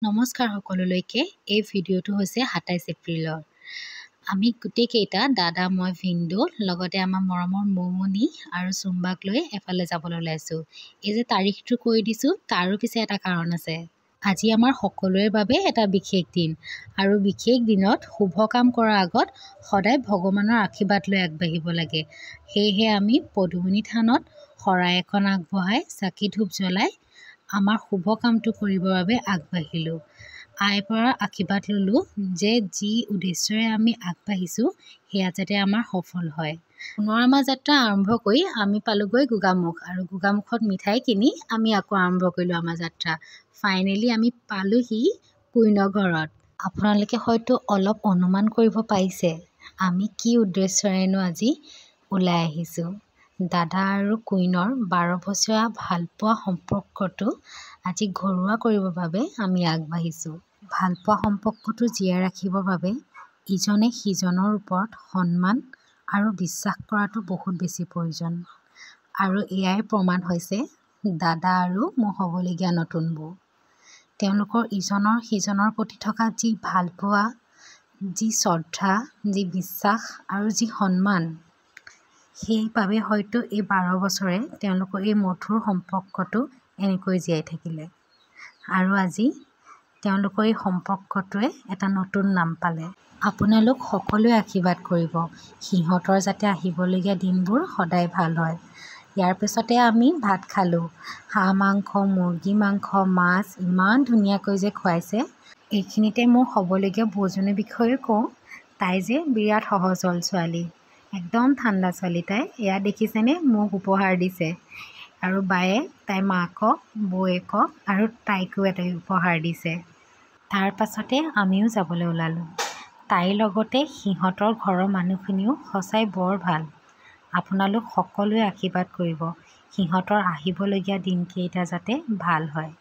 নমস্কাৰ সকলোলৈকে। এই ভিডিঅ'টো হৈছে ২৭ এপ্ৰিলৰ। আমি গোটেইকেইটা দাদা, মই, ভিনদেউ লগতে আমাৰ মৰমৰ মৌমনি আৰু চুম্বাক লৈ এফালে যাবলৈ ওলাইছোঁ। এই যে তাৰিখটো কৈ দিছোঁ তাৰো পিছে এটা কাৰণ আছে। আজি আমাৰ সকলোৰে বাবে এটা বিশেষ দিন আৰু বিশেষ দিনত শুভ কাম কৰাৰ আগত সদায় ভগৱানৰ আশীৰ্বাদ লৈ আগবাঢ়িব লাগে। সেয়েহে আমি পদুমণি থানত শৰাই এখন আগবঢ়াই চাকি ধূপ জ্বলাই আমাৰ শুভ কামটো কৰিবৰ বাবে আগবাঢ়িলোঁ। আইৰ পৰা আশীৰ্বাদ ল'লোঁ যে যি উদ্দেশ্যৰে আমি আগবাঢ়িছোঁ সেয়া যাতে আমাৰ সফল হয়। পুনৰ আমাৰ যাত্ৰা আৰম্ভ কৰি আমি পালোঁগৈ গোগামুখ আৰু গোগামুখত মিঠাই কিনি আমি আকৌ আৰম্ভ কৰিলোঁ আমাৰ যাত্ৰা। ফাইনেলি আমি পালোঁহি কুইনৰ ঘৰত। আপোনালোকে হয়তো অলপ অনুমান কৰিব পাৰিছে আমি কি উদ্দেশ্যৰেনো আজি ওলাই আহিছোঁ। দাদা আৰু কুইনৰ ১২ বছৰীয়া ভালপোৱা সম্পৰ্কটো আজি ঘৰুৱা কৰিবৰ বাবে আমি আগবাঢ়িছোঁ। ভালপোৱা সম্পৰ্কটো জীয়াই ৰাখিবৰ বাবে ইজনে সিজনৰ ওপৰত সন্মান আৰু বিশ্বাস কৰাটো বহুত বেছি প্ৰয়োজন। আৰু এয়াই প্ৰমাণ হৈছে দাদা আৰু মোৰ হ'বলগীয়া নতুন বৌ। তেওঁলোকৰ ইজনৰ সিজনৰ প্ৰতি থকা যি ভালপোৱা, যি শ্ৰদ্ধা, যি বিশ্বাস আৰু যি সন্মান, সেইবাবে হয়তো এই ১২ বছৰে তেওঁলোকৰ এই মধুৰ সম্পৰ্কটো এনেকৈ জীয়াই থাকিলে। আৰু আজি তেওঁলোকৰ এই সম্পৰ্কটোৱে এটা নতুন নাম পালে। আপোনালোক সকলোৱে আশীৰ্বাদ কৰিব সিহঁতৰ যাতে আহিবলগীয়া দিনবোৰ সদায় ভাল হয়। ইয়াৰ পিছতে আমি ভাত খালোঁ। হাঁহ মাংস, মুৰ্গী মাংস, মাছ ইমান ধুনীয়াকৈ যে খুৱাইছে। এইখিনিতে মোৰ হ'বলগীয়া বৌজনীৰ বিষয়ে কওঁ। তাই যে বিৰাট সহজ সৰল ছোৱালী, একদম ঠাণ্ডা ছোৱালী তাই। এয়া দেখিছেনে মোক উপহাৰ দিছে। আৰু বায়ে তাইৰ মাকক, বৌয়েকক আৰু তাইকো এটা উপহাৰ দিছে। তাৰ পাছতে আমিও যাবলৈ ওলালোঁ। তাইৰ লগতে সিহঁতৰ ঘৰৰ মানুহখিনিও সঁচাই বৰ ভাল। আপোনালোক সকলোৱে আশীৰ্বাদ কৰিব সিহঁতৰ আহিবলগীয়া দিনকেইটা যাতে ভাল হয়।